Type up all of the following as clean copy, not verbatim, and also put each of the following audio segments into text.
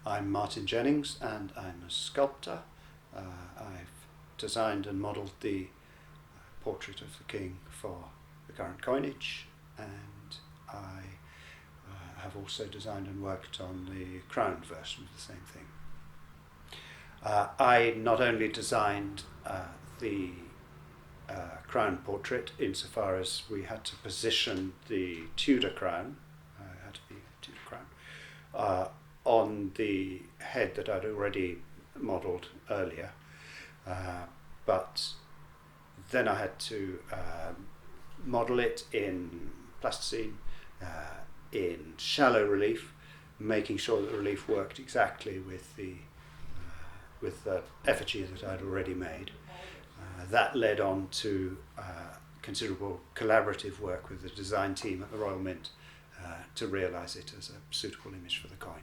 I'm Martin Jennings and I'm a sculptor. I've designed and modelled the portrait of the king for the current coinage, and I have also designed and worked on the crowned version of the same thing. I not only designed the crown portrait insofar as we had to position the Tudor crown, it had to be a Tudor crown, on the head that I'd already modelled earlier, but then I had to model it in plasticine, in shallow relief, making sure that the relief worked exactly with the effigy that I'd already made. That led on to considerable collaborative work with the design team at the Royal Mint to realise it as a suitable image for the coin.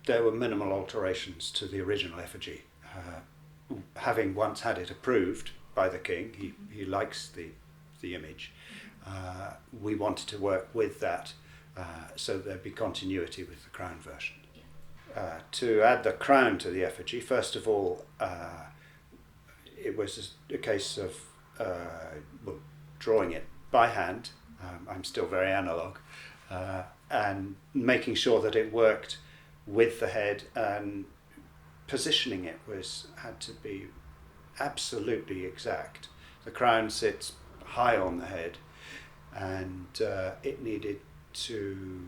There were minimal alterations to the original effigy. Having once had it approved by the king, he likes the image. We wanted to work with that so there'd be continuity with the crown version. To add the crown to the effigy, first of all, it was a case of drawing it by hand. I'm still very analogue, and making sure that it worked with the head, and positioning it had to be absolutely exact. The crown sits high on the head, and it needed to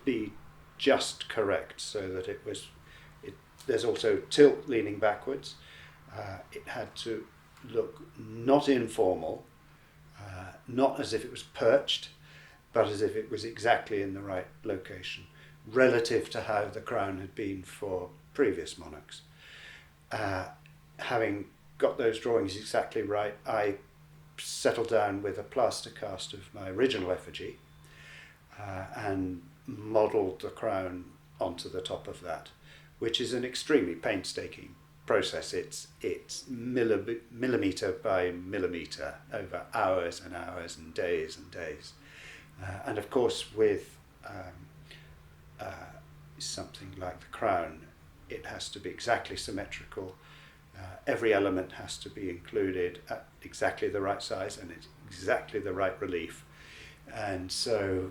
be just correct so that there's also tilt leaning backwards. It had to look not informal, not as if it was perched, but as if it was exactly in the right location relative to how the crown had been for previous monarchs. Having got those drawings exactly right, I settled down with a plaster cast of my original effigy and modelled the crown onto the top of that, which is an extremely painstaking process. It's millimetre by millimetre over hours and hours and days and days. And of course with something like the crown, it has to be exactly symmetrical. Every element has to be included at exactly the right size and it's exactly the right relief. And so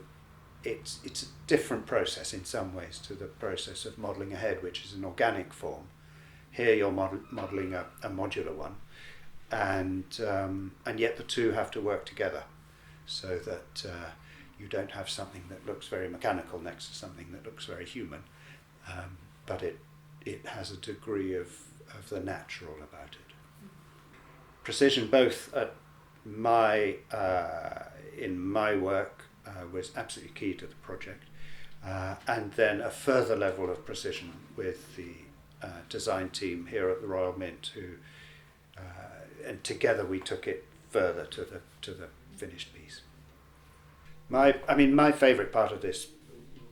it's a different process in some ways to the process of modelling a head, which is an organic form. Here you're modelling a modular one, and yet the two have to work together so that you don't have something that looks very mechanical next to something that looks very human, but it has a degree of the natural about it. Precision both at in my work was absolutely key to the project, and then a further level of precision with the design team here at the Royal Mint, and together we took it further to the finished piece. My favourite part of this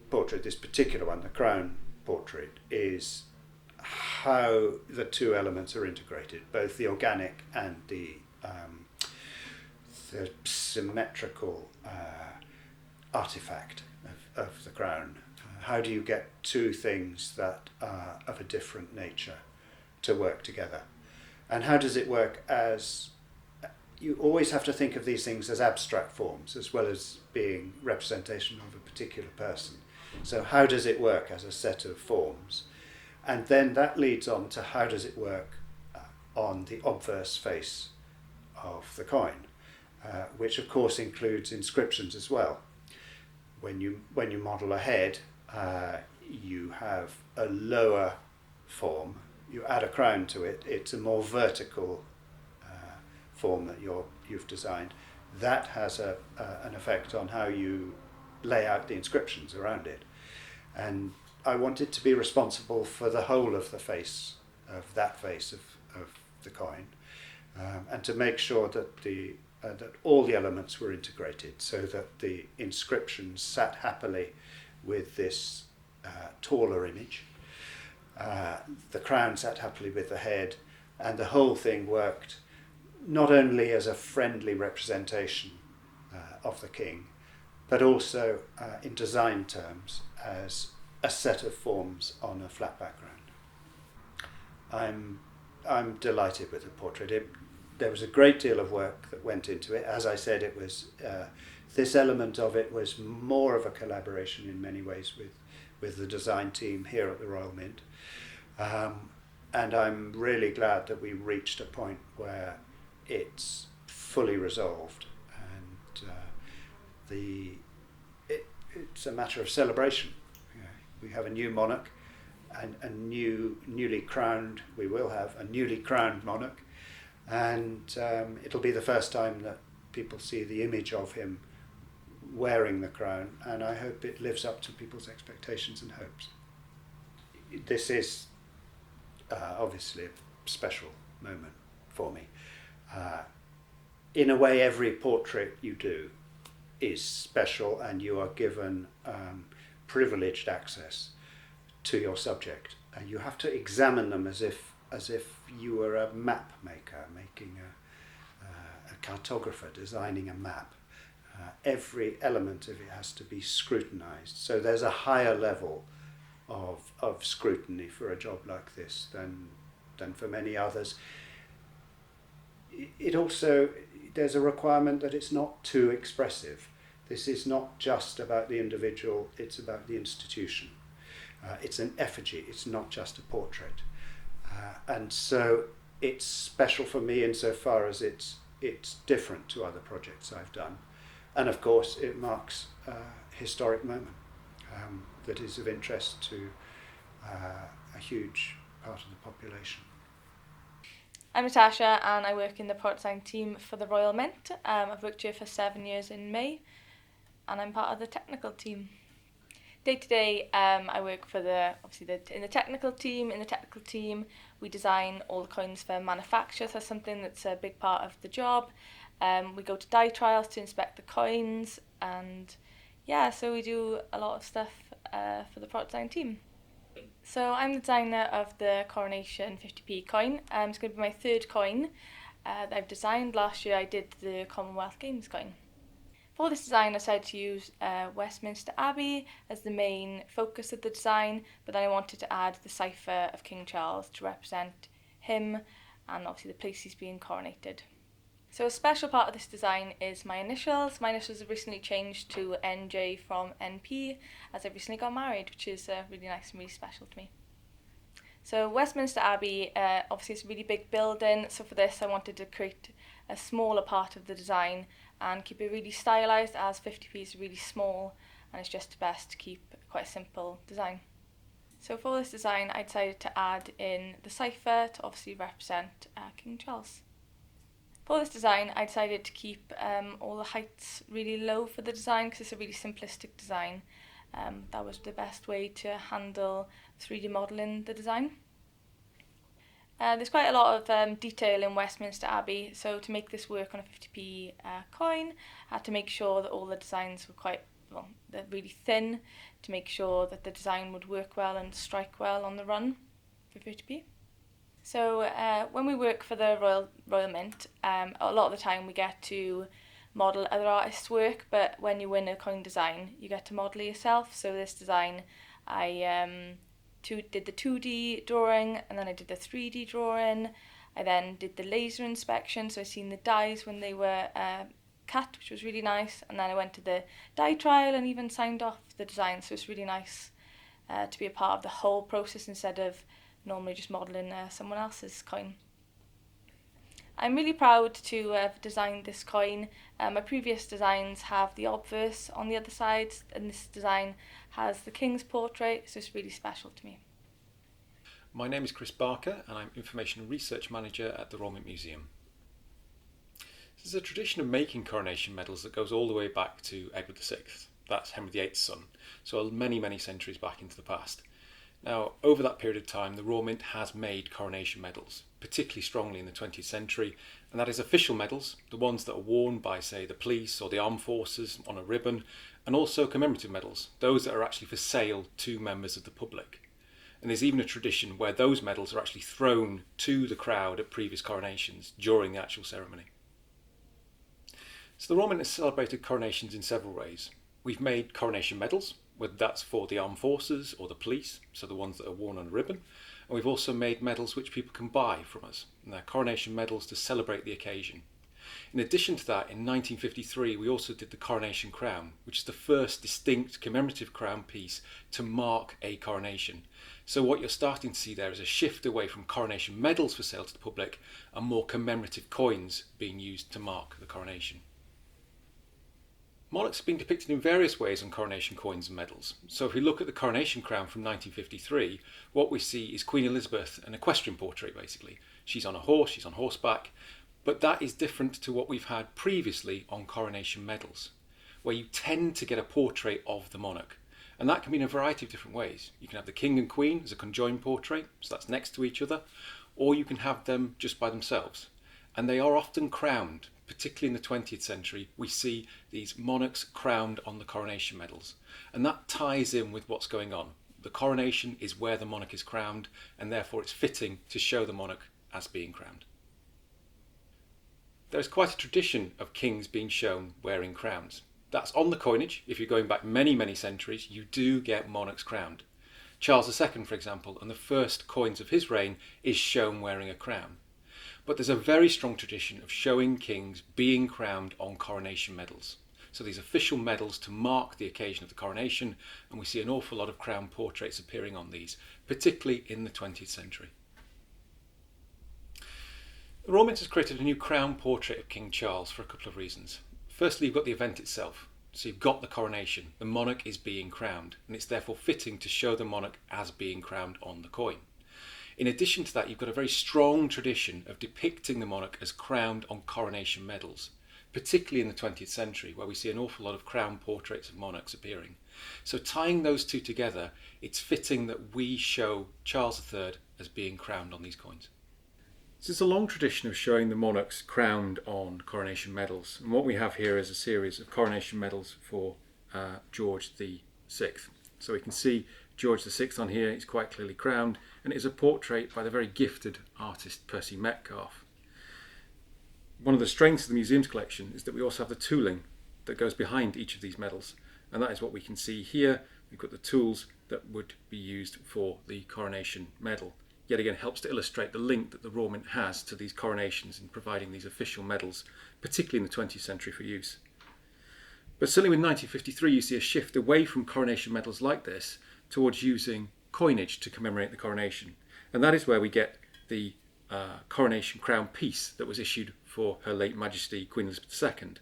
portrait, this particular one, the crown portrait, is how the two elements are integrated, both the organic and the symmetrical artifact of the crown. How do you get two things that are of a different nature to work together? And how does it work you always have to think of these things as abstract forms as well as being representation of a particular person. So how does it work as a set of forms? And then that leads on to how does it work on the obverse face of the coin, which of course includes inscriptions as well. When you model a head, you have a lower form, you add a crown to it, it's a more vertical form that you've designed. That has an effect on how you lay out the inscriptions around it. And I wanted to be responsible for the whole of the face of the coin, and to make sure that that all the elements were integrated so that the inscriptions sat happily with this taller image. The crown sat happily with the head, and the whole thing worked not only as a friendly representation of the king, but also in design terms as a set of forms on a flat background. I'm delighted with the portrait. There was a great deal of work that went into it. As I said, it was this element of it was more of a collaboration in many ways with the design team here at the Royal Mint. And I'm really glad that we reached a point where it's fully resolved, and it's a matter of celebration. You know, we have a new monarch, and we will have a newly crowned monarch, and it'll be the first time that people see the image of him wearing the crown, and I hope it lives up to people's expectations and hopes. This is obviously a special moment for me. In a way, every portrait you do is special, and you are given privileged access to your subject. And you have to examine them as if you were a map maker, making a cartographer, designing a map. Every element of it has to be scrutinized. So there's a higher level of scrutiny for a job like this than for many others. It also, there's a requirement that it's not too expressive. This is not just about the individual, it's about the institution. It's an effigy, it's not just a portrait. And so it's special for me insofar as it's different to other projects I've done. And of course it marks a historic moment that is of interest to a huge part of the population. I'm Natasha, and I work in the product design team for the Royal Mint. I've worked here for 7 years in May, and I'm part of the technical team. Day to day, I work for in the technical team. In the technical team, we design all the coins for manufacture, so that's something that's a big part of the job. We go to die trials to inspect the coins, and so we do a lot of stuff for the product design team. So I'm the designer of the Coronation 50p coin. It's going to be my third coin that I've designed. Last year I did the Commonwealth Games coin. For this design I decided to use Westminster Abbey as the main focus of the design, but then I wanted to add the cipher of King Charles to represent him and obviously the place he's being coronated. So a special part of this design is my initials. My initials have recently changed to NJ from NP as I've recently got married, which is really nice and really special to me. So Westminster Abbey, obviously it's a really big building, so for this I wanted to create a smaller part of the design and keep it really stylised, as 50p is really small and it's just best to keep quite a simple design. So for this design I decided to add in the cipher to obviously represent King Charles. For this design I decided to keep all the heights really low for the design because it's a really simplistic design. That was the best way to handle 3D modelling the design. There's quite a lot of detail in Westminster Abbey, so to make this work on a 50p coin I had to make sure that all the designs were they're really thin to make sure that the design would work well and strike well on the run for 50p. So when we work for the Royal Mint, a lot of the time we get to model other artists' work, but when you win a coin design you get to model it yourself. So this design I did the 2D drawing, and then I did the 3D drawing. I then did the laser inspection, so I seen the dies when they were cut, which was really nice, and then I went to the die trial and even signed off the design, so it's really nice to be a part of the whole process instead of normally just modelling someone else's coin. I'm really proud to have designed this coin. My previous designs have the obverse on the other side, and this design has the King's portrait, so it's really special to me. My name is Chris Barker and I'm Information and Research Manager at the Royal Mint Museum. There's a tradition of making coronation medals that goes all the way back to Edward VI. That's Henry VIII's son, so many centuries back into the past. Now, over that period of time, the Royal Mint has made coronation medals, particularly strongly in the 20th century, and that is official medals, the ones that are worn by, say, the police or the armed forces on a ribbon, and also commemorative medals, those that are actually for sale to members of the public. And there's even a tradition where those medals are actually thrown to the crowd at previous coronations during the actual ceremony. So the Royal Mint has celebrated coronations in several ways. We've made coronation medals, whether that's for the armed forces or the police, so the ones that are worn on a ribbon. And we've also made medals which people can buy from us, and they're coronation medals to celebrate the occasion. In addition to that, in 1953 we also did the Coronation Crown, which is the first distinct commemorative crown piece to mark a coronation. So what you're starting to see there is a shift away from coronation medals for sale to the public and more commemorative coins being used to mark the coronation. Monarchs have been depicted in various ways on coronation coins and medals. So if we look at the Coronation Crown from 1953, what we see is Queen Elizabeth, an equestrian portrait basically. She's on a horse, she's on horseback, but that is different to what we've had previously on coronation medals, where you tend to get a portrait of the monarch. And that can be in a variety of different ways. You can have the King and Queen as a conjoined portrait, so that's next to each other, or you can have them just by themselves. And they are often crowned. Particularly in the 20th century, we see these monarchs crowned on the coronation medals. And that ties in with what's going on. The coronation is where the monarch is crowned, and therefore it's fitting to show the monarch as being crowned. There is quite a tradition of kings being shown wearing crowns. That's on the coinage. If you're going back many, many centuries, you do get monarchs crowned. Charles II, for example, and the first coins of his reign is shown wearing a crown. But there's a very strong tradition of showing kings being crowned on coronation medals. So these official medals to mark the occasion of the coronation, and we see an awful lot of crown portraits appearing on these, particularly in the 20th century. The Royal Mint has created a new crown portrait of King Charles for a couple of reasons. Firstly, you've got the event itself. So you've got the coronation. The monarch is being crowned, and it's therefore fitting to show the monarch as being crowned on the coin. In addition to that, you've got a very strong tradition of depicting the monarch as crowned on coronation medals, particularly in the 20th century, where we see an awful lot of crown portraits of monarchs appearing. So tying those two together, it's fitting that we show Charles III as being crowned on these coins. So there's a long tradition of showing the monarchs crowned on coronation medals. And what we have here is a series of coronation medals for George VI. So we can see George VI on here, he's quite clearly crowned, and it is a portrait by the very gifted artist Percy Metcalfe. One of the strengths of the museum's collection is that we also have the tooling that goes behind each of these medals, and that is what we can see here. We've got the tools that would be used for the coronation medal. Yet again, helps to illustrate the link that the Royal Mint has to these coronations in providing these official medals, particularly in the 20th century for use. But certainly with 1953 you see a shift away from coronation medals like this towards using coinage to commemorate the coronation. And that is where we get the coronation crown piece that was issued for Her late Majesty Queen Elizabeth II.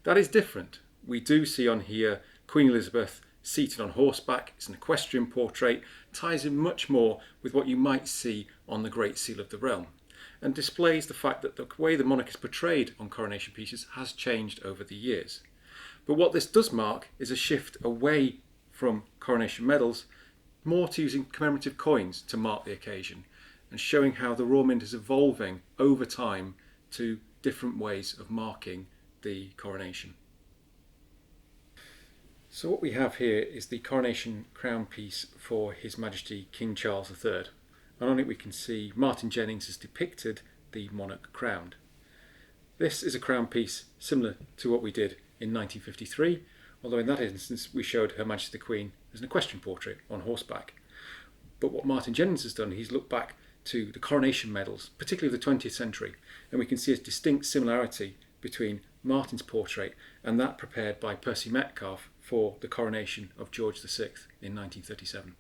That is different. We do see on here Queen Elizabeth seated on horseback. It's an equestrian portrait, ties in much more with what you might see on the Great Seal of the Realm, and displays the fact that the way the monarch is portrayed on coronation pieces has changed over the years. But what this does mark is a shift away from coronation medals, more to using commemorative coins to mark the occasion, and showing how the Royal Mint is evolving over time to different ways of marking the coronation. So what we have here is the coronation crown piece for His Majesty King Charles III. And on it we can see Martin Jennings has depicted the monarch crowned. This is a crown piece similar to what we did in 1953, although in that instance we showed Her Majesty the Queen as an equestrian portrait on horseback. But what Martin Jennings has done, he's looked back to the coronation medals, particularly of the 20th century, and we can see a distinct similarity between Martin's portrait and that prepared by Percy Metcalfe for the coronation of George VI in 1937.